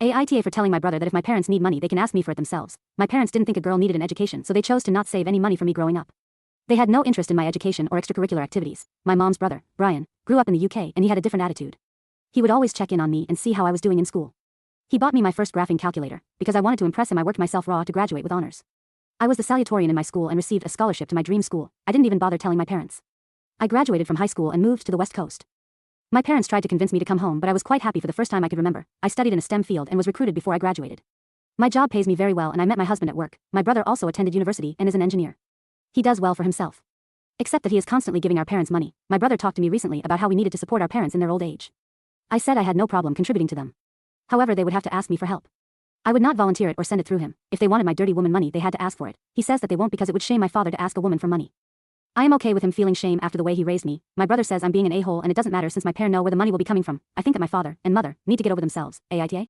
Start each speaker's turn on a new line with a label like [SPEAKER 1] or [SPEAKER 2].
[SPEAKER 1] AITA for telling my brother that if my parents need money they can ask me for it themselves. My parents didn't think a girl needed an education, so they chose to not save any money for me growing up. They had no interest in my education or extracurricular activities. My mom's brother, Brian, grew up in the UK and he had a different attitude. He would always check in on me and see how I was doing in school. He bought me my first graphing calculator. Because I wanted to impress him, I worked myself raw to graduate with honors. I was the salutatorian in my school and received a scholarship to my dream school. I didn't even bother telling my parents. I graduated from high school and moved to the West Coast. My parents tried to convince me to come home, but I was quite happy for the first time I could remember. I studied in a STEM field and was recruited before I graduated. My job pays me very well and I met my husband at work. My brother also attended university and is an engineer. He does well for himself. Except that he is constantly giving our parents money. My brother talked to me recently about how we needed to support our parents in their old age. I said I had no problem contributing to them. However, they would have to ask me for help. I would not volunteer it or send it through him. If they wanted my dirty woman money, they had to ask for it. He says that they won't because it would shame my father to ask a woman for money. I am okay with him feeling shame after the way he raised me. My brother says I'm being an a-hole and it doesn't matter since my parents know where the money will be coming from. I think that my father and mother need to get over themselves. AITA?